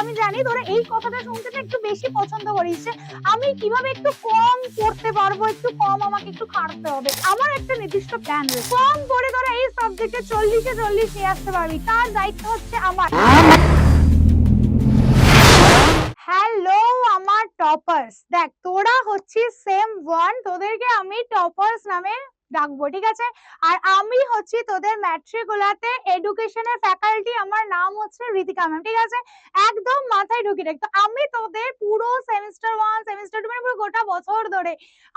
আমি জানি তোরা এই কথাটা শুনতে না একটু বেশি পছন্দ করিস যে আমি কিভাবে একটু কম পড়তে পারবো, একটু কম আমাকে একটু খাটতে হবে। আমার একটা নির্দিষ্ট প্ল্যান রয়েছে, কম পড়ে তোরা এই সাবজেক্টে 40-এ 40 নিয়ে আসতে পারবি, তার দায়িত্ব হচ্ছে আমার। হ্যালো আমার টপার্স, দেখ তোরা হচ্ছিস সেম 1, তোদেরকে আমি টপার্স নামে ডাকবো, ঠিক আছে? আর আমি হচ্ছি তোদের ম্যাট্রিকুলাতে এডুকেশনের ফ্যাকাল্টি, আমার নাম হচ্ছে ঋতিকা ম্যাম, ঠিক আছে? একদম মাথায় ঢুকিয়ে রাখ। তো আমি তোদের পুরো সেমিস্টার 1 সেমিস্টার 2 মানে পুরো গোটা বছর ধরে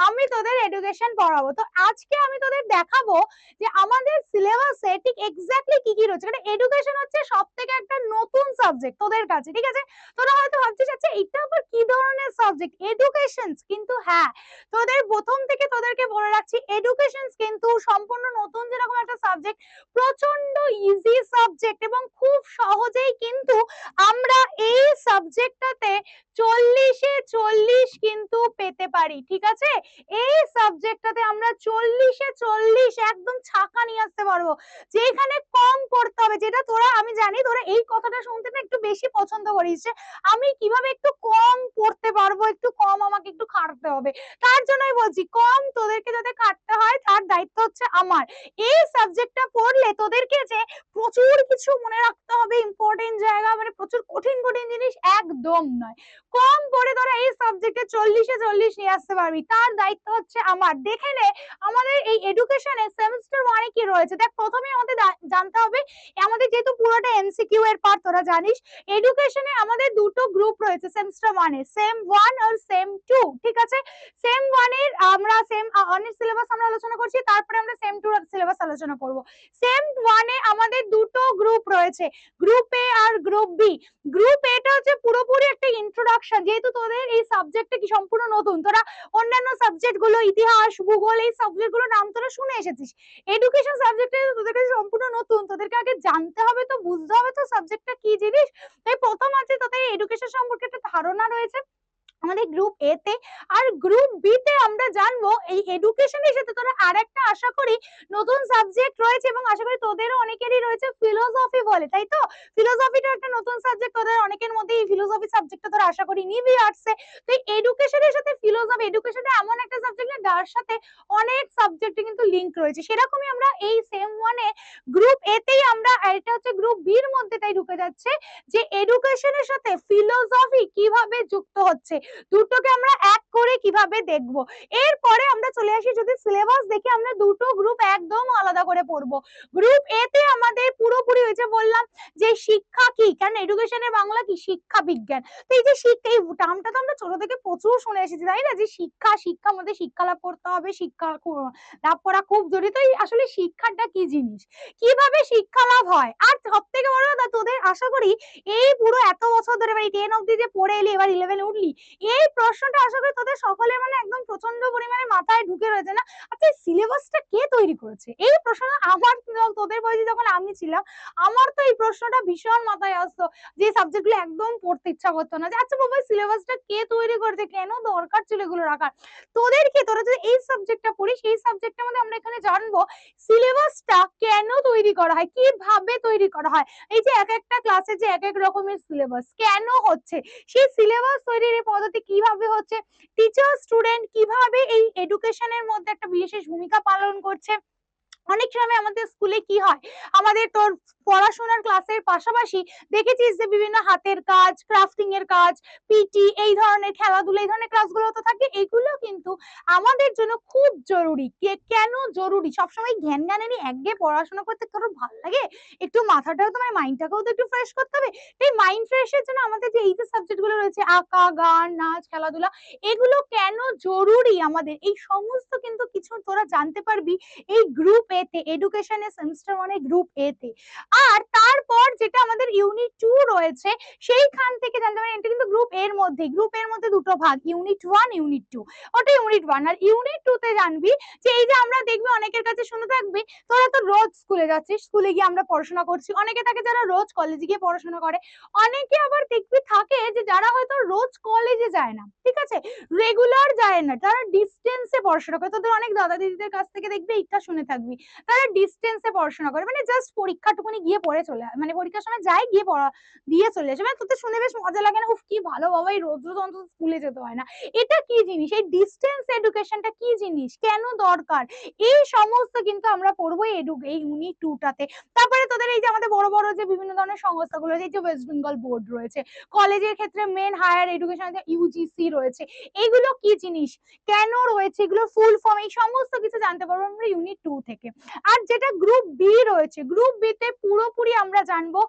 আমি তোদের এডুকেশন পড়াবো। তো আজকে আমি তোদের দেখাবো যে আমাদের সিলেবাসে ঠিক এক্স্যাক্টলি কি কি রয়েছে, কারণ এডুকেশন হচ্ছে সবথেকে একটা নতুন সাবজেক্ট তোদের কাছে, ঠিক আছে? তোরা হয়তো ভাবছিস আচ্ছা এটা আবার কি ধরনের সাবজেক্ট এডুকেশন, কিন্তু হ্যাঁ তোদের প্রথম থেকে তোদেরকে বলে রাখছি এডুকেশন কিন্তু সম্পূর্ণ নতুন যেরকম একটা সাবজেক্ট, প্রচন্ড ইজি সাবজেক্ট এবং খুব সহজেই কিন্তু আমরা এই সাবজেক্টটাতে 40-এ 40 কিন্তু পেতে পারি, ঠিক আছে? এই সাবজেক্টটাতে আমরা 40-এ 40 একদম ছাকা নিয়ে আসতে পারবো, যেখানে কম পড়তে হবে। যেটা তোরা, আমি জানি তোরা এই কথাটা শুনতে না একটু বেশি পছন্দ করিস যে আমি কিভাবে একটু কম পড়তে পারবো, একটু কম আমাকে একটু খাটতে হবে। তার জন্যই বলছি কম তোদেরকে যাতে খাটতে হয় তার দায়িত্ব হচ্ছে আমার। এই সাবজেক্টটা পড়লে তোদেরকে যে প্রচুর কিছু মনে রাখতে হবে, ইম্পর্টেন্ট জায়গা, মানে প্রচুর কঠিন কঠিন জিনিস একদম নয়। কম পড়ে তোরা এই সাবজেক্টে 40-এ 40 নিয়ে আসতে পারবি, তার দায়িত্ব হচ্ছে আমার। দেখে নে আমাদের এই এডুকেশনে সেমিস্টার 1-এ কি রয়েছে। দেখ প্রথমে আমাদের জানতে হবে, আমাদের যেহেতু পুরোটা এমসিকিউ এর পার্ট তোরা জানিস, এডুকেশনে আমাদের দুটো গ্রুপ রয়েছে সেমিস্টার 1-এ, সেম 1 আর সেম 2, ঠিক আছে? সেম 1 এর আমরা সেম অনেক সিলেবাস আমরা আলোচনা করছি, তারপরে আমরা সেম 2 এর সিলেবাস আলোচনা করব। সেম 1 এ আমাদের দুটো গ্রুপ রয়েছে, গ্রুপ এ আর গ্রুপ বি। গ্রুপ এ টা হচ্ছে পুরোপুরি একটা ইন্ট্রোডাকশন, যেহেতু তোদের এই সাবজেক্টটা কি সম্পূর্ণ নতুন, তোরা অন্যান্য সাবজেক্ট গুলো ইতিহাস ভূগোল এই সাবজেক্ট গুলো নাম তোরা শুনে এসেছিস, এডুকেশন সাবজেক্টে তোদের কাছে সম্পূর্ণ নতুন, তোদেরকে আগে জানতে হবে, তো বুঝতে হবে তো সাবজেক্টটা কি জিনিস। তাই প্রথম আছে তোদের এডুকেশন সম্পর্কে একটা ধারণা রয়েছে আমাদের গ্রুপ এ তে। আর গ্রুপ বি তে আমরা জানবো এই এডুকেশনের সাথে তোরা আরেকটা আশা করি নতুন সাবজেক্ট রয়েছে, এবং আশা করি তোদেরও অনেকেরই রয়েছে ফিলোসফি বলে, তাই তো? ফিলোসফিটা একটা নতুন সাবজেক্ট, তোদের অনেকের মধ্যে এই ফিলোসফি সাবজেক্টটা তোরা আশা করি নিবি আর্টসে। তো এডুকেশনের সাথে ফিলোসফি, এডুকেশনটা এমন একটা সাবজেক্ট না যার সাথে অনেক সাবজেক্টে কিন্তু লিংক রয়েছে, সেরকমই আমরা এই সেম 1 এ গ্রুপ এ তেই আমরা, এটা হচ্ছে গ্রুপ বি এর মধ্যে তাই ঢুকে যাচ্ছে যে এডুকেশনের সাথে ফিলোসফি কিভাবে যুক্ত হচ্ছে, দুটোকে আমরা এক করে কিভাবে দেখবো। এরপরে আমরা চলে আসি যদি সিলেবাস দেখি, আমরা দুটো গ্রুপ একদম আলাদা করে পড়বো। গ্রুপ এ তে আমাদের পুরোপুরি হয়েছে বললাম যে শিক্ষা কি, কারণ এডুকেশনের বাংলা কি শিক্ষা বিজ্ঞান। তো এই যে শিক্ষা এই টার্মটা তো আমরা ছোট থেকে প্রচুর শুনে এসেছি, তাই না? যে শিক্ষা, শিক্ষার মধ্যে শিক্ষা লাভ করতে হবে, শিক্ষা লাভ করা খুব জরুরি। তো আসলে শিক্ষাটা কি জিনিস, কিভাবে শিক্ষা লাভ হয়, আর সব থেকে বড় কথা তোদের আশা করি এই পুরো এত বছর ধরে মানে 10 অব্দি যে পড়ে এলি এবার 11 এ উঠলি, এই প্রশ্নটা আশা করি তোদের সকলের মানে একদম প্রচন্ড পরিমাণে মাথায় ঢুকে রয়েছে না, আচ্ছা সিলেবাসটা কে তৈরি করেছে। এই প্রশ্নটা আমার তোদের বয়সে যখন আমি ছিলাম, আমার তো এই প্রশ্নটা ভীষণ মাথায় আসতো, যে সাবজেক্ট গুলো একদম পড়তে ইচ্ছা করতো না, যে আচ্ছা বাবা সিলেবাসটা কে তৈরি করেছে, কেন দরকার ছিল এগুলো রাখার। তোদেরকে তোরা যদি এই সাবজেক্টটা পড়িস, এই সাবজেক্টের মধ্যে আমরা এখানে জানবো সিলেবাসটা কেন তৈরি করা হয়, কিভাবে তৈরি করা হয়। এই যে এক একটা ক্লাসে যে এক এক রকমের সিলেবাস কেন হচ্ছে, সেই সিলেবাস তৈরির পদ্ধতি কিভাবে হচ্ছে, টিচার স্টুডেন্ট কিভাবে এই এডুকেশনের মধ্যে একটা বিশেষ ভূমিকা পালন করছে। অনেক সময় আমাদের স্কুলে কি হয়, আমাদের তোর পড়াশোনার ক্লাসের পাশাপাশি দেখেছিস যে বিভিন্ন হাতের কাজ, ক্রাফটিং এর কাজ, পিটি এই ধরনের খেলাধুলা এই ধরনের ক্লাসগুলো তো থাকে, এগুলো কিন্তু আমাদের জন্য খুব জরুরি। কেন জরুরি, সবসময় জ্ঞান জ্ঞানেরই একঘেয়ে পড়াশোনা করতে তোর ভালো লাগে, একটু মাথাটাও তোমার মাইন্ডটাকেও তো একটু ফ্রেশ করতে হবে। তাই মাইন্ড ফ্রেশের জন্য আমাদের যে এই যে সাবজেক্ট গুলো রয়েছে আঁকা, গান, নাচ, খেলাধুলা, এগুলো কেন জরুরি আমাদের, এই সমস্ত কিন্তু কিছু তোরা জানতে পারবি এই গ্রুপ এ তে, এডুকেশনের সেমিস্টার 1 এ গ্রুপ এ তে। আর তারপর যেটা আমাদের ইউনিট 2 রয়েছে, সেইখান থেকে জানতে পারবেন এটা কিন্তু গ্রুপ এর মধ্যে, গ্রুপ এর মধ্যে দুটো ভাগ, ইউনিট 1 ইউনিট 2, ওটা ইউনিট 1। আর ইউনিট 2 তে জানবি যে এই যে আমরা দেখবি অনেকের কাছে শুনে থাকবি তোরা তো রোজ স্কুলে যাচ্ছিস, স্কুলে গিয়ে আমরা পড়াশোনা করছি, অনেকে থাকে যারা রোজ কলেজে গিয়ে পড়াশোনা করে, অনেকে আবার দেখবি থাকে যে যারা হয়তো রোজ কলেজে যায় না, ঠিক আছে, রেগুলার যায় না, তারা ডিস্টেন্সে পড়াশোনা করে। তোদের অনেক দাদা দিদিদের কাছ থেকে দেখবি এটা শুনে থাকবি, তারা ডিস্টেন্সে পড়াশোনা করে, মানে জাস্ট পরীক্ষাটুকুনি গিয়ে পড়ে চলে, মানে পরীক্ষার সময় যায় গিয়ে পড়া দিয়ে চলে আসে। মানে তোদের শুনে বেশ মজা লাগে না? উফ কি ভালো বাবা, এই রোজ রোজ অন্তত স্কুলে যেতে হয় না। এটা কি জিনিস? এই ডিস্টেন্স এডুকেশনটা কি জিনিস, কেন দরকার, এই সমস্ত কিন্তু আমরা পড়বো এই ইউনিট 2 টাতে। তারপরে তোদের এই যে আমাদের বড় বড় যে বিভিন্ন ধরনের সংস্থাগুলো, এই যে ওয়েস্ট বেঙ্গল বোর্ড রয়েছে, কলেজের ক্ষেত্রে মেন হায়ার এডুকেশন ইউজিসি রয়েছে, এগুলো কি জিনিস, কেন রয়েছে, এগুলো ফুল ফর্ম, এই সমস্ত কিছু জানতে পারবো আমরা ইউনিট 2 থেকে। আর যেটা গ্রুপ বি রয়েছে, গ্রুপ বি তে পুরোপুরি আমরা জানবো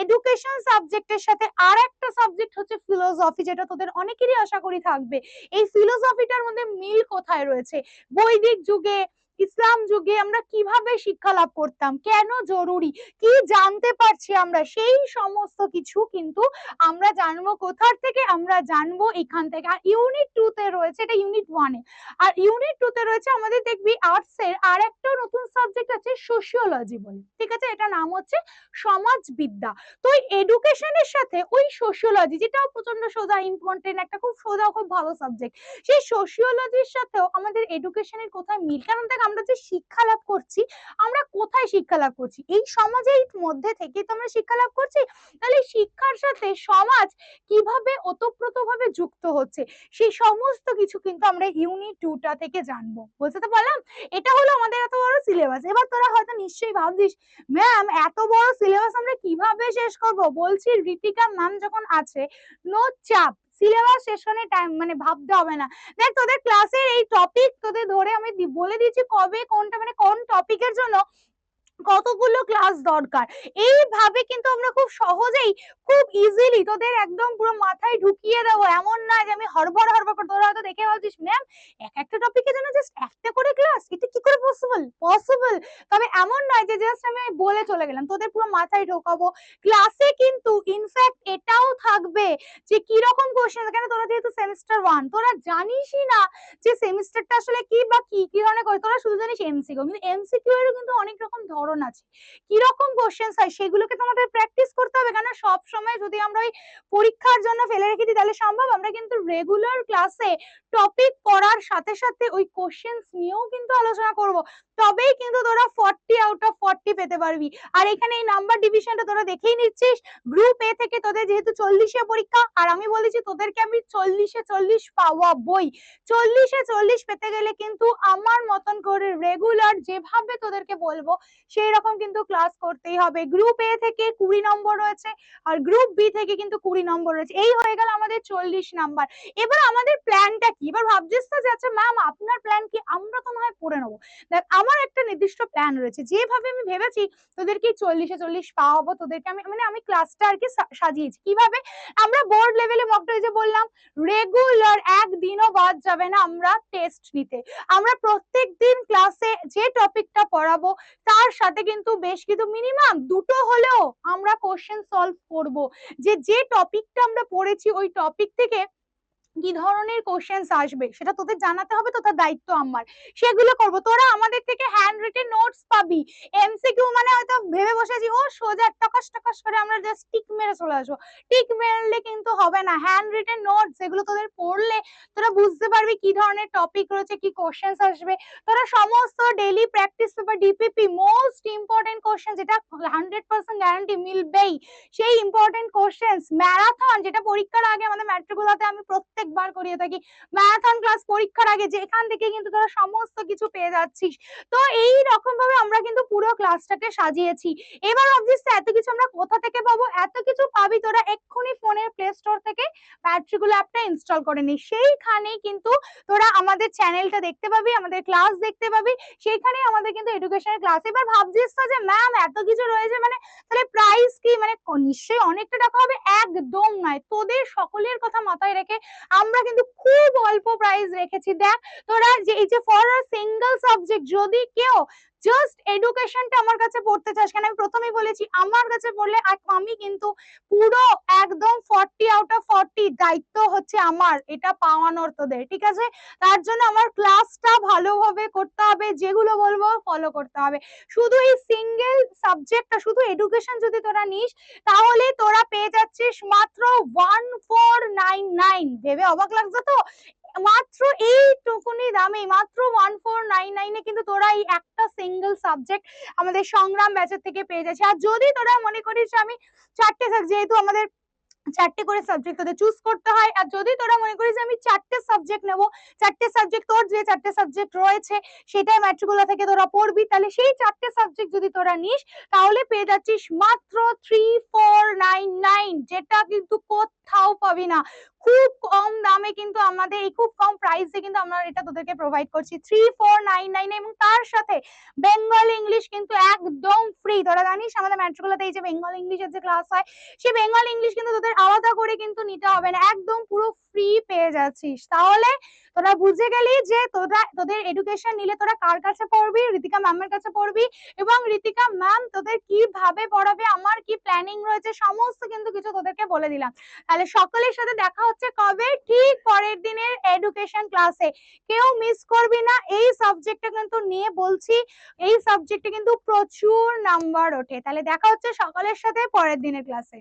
এডুকেশন সাবজেক্টের সাথে আর একটা সাবজেক্ট হচ্ছে ফিলোসফি, যেটা তোদের অনেকেরই আশা করি থাকবে। এই ফিলোসফিটার মধ্যে মিল কোথায় রয়েছে, বৈদিক যুগে ইসলাম যুগে আমরা কিভাবে শিক্ষা লাভ করতাম, কেন জরুরি, কি জানতে পারছি আমরা, সেই সমস্ত কিছু কিন্তু আমরা জানবো কোথার থেকে, আমরা জানবো এখান থেকে। আর ইউনিট 2 তে রয়েছে, এটা ইউনিট 1 এ, আর ইউনিট 2 তে রয়েছে আমাদের দেখবি আর্টস এর আর একটা নতুন সাবজেক্ট আছে সোশিওলজি বলে, ঠিক আছে, এটা নাম হচ্ছে সমাজবিদ্যা। তো এডুকেশনের সাথে ওই সোশিওলজি, যেটাও প্রচন্ড সোজা ইম্পর্টেন্ট, একটা খুব সোজা খুব ভালো সাবজেক্ট, সেই সোশিওলজির সাথেও আমাদের এডুকেশনের কোথায় মিল, কারণ দেখ আমরা যে শিক্ষা লাভ করছি, আমরা কোথায় শিক্ষা লাভ করছি, এই সমাজের মধ্যে থেকে তো আমরা শিক্ষা লাভ করছি। তাহলে শিক্ষার সাথে সমাজ কিভাবে ওতপ্রোতভাবে যুক্ত হচ্ছে, সেই সমস্ত কিছু কিন্তু আমরা ইউনিট 2 টা থেকে জানবো। বুঝতে পারলাম? এটা হলো আমাদের এত বড় সিলেবাস। এবার তোরা হয়তো নিশ্চয়ই ভাবছিস ম্যাম এত বড় সিলেবাস আমরা কিভাবে শেষ করব? বলছি ঋতিকা ম্যাম যখন আছে, নো চাপ, সিলেবাস সেশনে টাইম মানে ভাবতে হবে না। দেখ তোদের ক্লাসের এই টপিক তোদের ধরে আমি বলে দিয়েছি কবে কোনটা, মানে কোন টপিকের জন্য কতগুলো ক্লাস দরকার, এইভাবে কিন্তু আমরা খুব সহজেই খুব ইজিলি তোদের একদম পুরো মাথায় ঢুকিয়ে দেবো। এমন না যে আমি হড়বড় হড়বড় করে, তোরা হয়তো দেখে ভাবছিস ম্যাম এক একটা টপিকের জন্য জাস্ট একটা করে ক্লাস, এটা কি করে পসিবল? পসিবল, তবে এমন নয় যে জাস্ট আমি বলে চলে গেলাম, তোদের পুরো মাথায় ঢোকাবো। ক্লাসে কিন্তু ইনফ্যাক্ট এটাও থাকবে যে কি রকম কোশ্চেন, কেন তোরা যেহেতু সেমিস্টার 1 তোরা জানিসই না যে সেমিস্টারটা আসলে কি বা কি কি ধরনের করে, তোরা শুধু জানিস এমসিকিউ, কিন্তু এমসিকিউ এরও কিন্তু অনেক রকম ধরন আছে, কি রকম কোশ্চেন্স হয় সেগুলোকে তোমাদের প্র্যাকটিস করতে হবে। কারণ সব সময় যদি আমরা ওই পরীক্ষার জন্য ফেলে রেখে দিই তাহলে সম্ভব? আমরা কিন্তু রেগুলার ক্লাসে টপিক পড়ার সাথে সাথে ওই কোশ্চেন্স নিয়েও কিন্তু আলোচনা করব, তবেই কিন্তু তোরা 40 আউট অফ 40 পেতে পারবি। আর এখানে এই নাম্বার ডিভিশনটা তোরা দেখেই নিচ্ছিস, গ্রুপ এ থেকে তোদের যেহেতু 40 এ পরীক্ষা, আর আমি বলেছি তোদেরকে আমি 40 এ 40 পাওয়াবই। 40 এ 40 পেতে গেলে কিন্তু আমার মতন করে রেগুলার যেভাবে তোদেরকে বলবো সেই রকম কিন্তু ক্লাস করতেই হবে। গ্রুপ এ থেকে 20 নম্বর রয়েছে আর গ্রুপ বি থেকে কিন্তু 20 নম্বর রয়েছে, এই হয়ে গেল আমাদের 40 নাম্বার। এবার আমাদের প্ল্যানটা কি? এবার ভাবছিস তো যে আচ্ছা ম্যাম আপনার প্ল্যান কি? আমরা তো নয় পড়ে নেবো। দেখ আমার একটা নির্দিষ্ট প্ল্যান রয়েছে, যেভাবে আমি ভেবেছি তোদেরকে 40 এ 40 পাওয়াবো, তোদেরকে আমি মানে আমি ক্লাসটা আর কি সাজিয়েছি কিভাবে। আমরা বোর্ড লেভেলে মক টেস্ট যে বললাম, রেগুলার একদিনও বাদ যাবে না আমরা টেস্ট নিতে। আমরা প্রত্যেক দিন ক্লাসে যে টপিকটা পড়াবো তার সাথে কিন্তু বেশ কিছু মিনিমাম দুটো হলেও আমরা কোশ্চেন সলভ করব, যে টপিকটা আমরা পড়েছি ওই টপিক থেকে কি ধরনের কোশ্চেন্স আসবে সেটা তোদের জানাতে হবে, তো তার দায়িত্ব আমার, সেগুলো করব। তোরা আমাদের থেকে হ্যান্ড রিটেন নোটস পাবি। এমসিকিউ মানে হয়তো ভেবে বসেছি ও সোজা টকাস টকাস করে আমরা জাস্ট টিক মেরে চলে আসবো, টিক মেরলে কিন্তু হবে না। হ্যান্ড রিটেন নোটস এগুলো তোদের পড়লে তোরা বুঝতে পারবি কি ধরনের টপিক রয়েছে, কি কোশ্চেন্স আসবে। তোরা সমস্ত daily practice paper DPP most important question, যেটা 100% গ্যারান্টি মিলবেই, সেই ইম্পর্টেন্ট কোশ্চেন্স। ম্যারাথন, যেটা পরীক্ষার আগে আমাদের ম্যাট্রিকুলাতে আমি প্রত্যেকবার করিয়ে থাকি, ম্যারাথন ক্লাস পরীক্ষার আগে, যেখান থেকে কিন্তু তোরা সমস্ত কিছু পেয়ে যাচ্ছিস। তো এই রকম ভাবে আমরা কিন্তু পুরো ক্লাসটাকে সাজিয়েছি। এবার ভাবছিস এত কিছু আমরা কোথা থেকে পাবো? এত কিছু পাবি তোরা এক্ষুনি ফোনের প্লে স্টোর থেকে ম্যাট্রিকুলা অ্যাপটা ইনস্টল করে নিস, সেইখানেই কিন্তু তোরা আমাদের চ্যানেলটা দেখতে পাবি, আমাদের ক্লাস দেখতে পাবি, সেইখানে আমাদের কিন্তু এডুকেশনের ক্লাস। এবার ভাবছিস তো যে ম্যাম এত কিছু রয়েছে, মানে তাহলে প্রাইস কি? মানে নিশ্চয়ই অনেকটা টাকা হবে? একদম নয়, তোদের সকলের কথা মাথায় রেখে আমরা কিন্তু খুব অল্প প্রাইস রেখেছি। দেখ তোরা যে এই যে ফর আ সিঙ্গেল সাবজেক্ট যদি কেউ জাস্ট এডুকেশনটা আমার কাছে পড়তে চাস, কেন আমি প্রথমেই বলেছি আমার কাছে পড়লে আমি কিন্তু পুরো একদম 40 আউট অফ 40 দায়িত্ব হচ্ছে আমার এটা পাওয়ানোর তোদের, ঠিক আছে? তার জন্য আমার ক্লাসটা ভালোভাবে করতে হবে, যেগুলো বলবো ফলো করতে হবে। শুধু এই সিঙ্গেল সাবজেক্টটা, শুধু এডুকেশন যদি তোরা নিস তাহলে তোরা পেয়ে যাচ্ছিস মাত্র 1499 1499 ভেবে অবাক লাগছে তো? মাত্র এইটুকুনি দামে, মাত্র 1499 এ কিন্তু তোরা এই একটা সিঙ্গেল সাবজেক্ট আমাদের সংগ্রাম ব্যাচের থেকে পেয়ে যাচ্ছে। আর যদি তোরা মনে করিস আমি চারটে, যেহেতু আমাদের চারটে করে সাবজেক্ট তোদের চুজ করতে হয়, আর যদি তোরা মনে করিস আমি চারটে সাবজেক্ট নেবো, চারটে সাবজেক্ট তোর যে চারটে সাবজেক্ট রয়েছে সেটাই ম্যাট্রিকুলা থেকে তোরা পড়বি, তাহলে সেই চারটে সাবজেক্ট যদি তোরা নিস তাহলে পেয়ে যাচ্ছিস মাত্র 3499, যেটা কিন্তু কোথাও পাবি না। খুব কম দামে কিন্তু আমাদের এই খুব কম প্রাইসে কিন্তু আমরা এটা তোদেরকে প্রোভাইড করছি 3499, এবং তার সাথে বেঙ্গলি ইংলিশ কিন্তু একদম ফ্রি। তোরা জানিস আমাদের ম্যাট্রিকুলাতে এই যে বেঙ্গলি ইংলিশের যে ক্লাস হয়, সেই বেঙ্গলি ইংলিশ কিন্তু তোদের আলাদা করে কিন্তু নিতে হবে না, একদম পুরো ফ্রি পেয়ে যাচ্ছিস। তাহলে তোরা বুঝে গেলি যে তোদের এডুকেশন নিলে তোরা কার কাছে পড়বি, ঋতিকা ম্যামের কাছে পড়বি, এবং ঋতিকা ম্যাম তোদের কিভাবে পড়াবে, আমার কি প্ল্যানিং রয়েছে, সমস্ত কিন্তু কিছু তোদেরকে বলে দিলাম। তাহলে সকলের সাথে দেখা হচ্ছে কবে? ঠিক পরের দিনের এডুকেশন ক্লাসে। কেউ মিস করবি না, এই সাবজেক্টটা কিন্তু নিয়ে বলছি, এই সাবজেক্টে কিন্তু প্রচুর নাম্বার ওঠে। তাহলে দেখা হচ্ছে সকলের সাথে পরের দিনের ক্লাসে।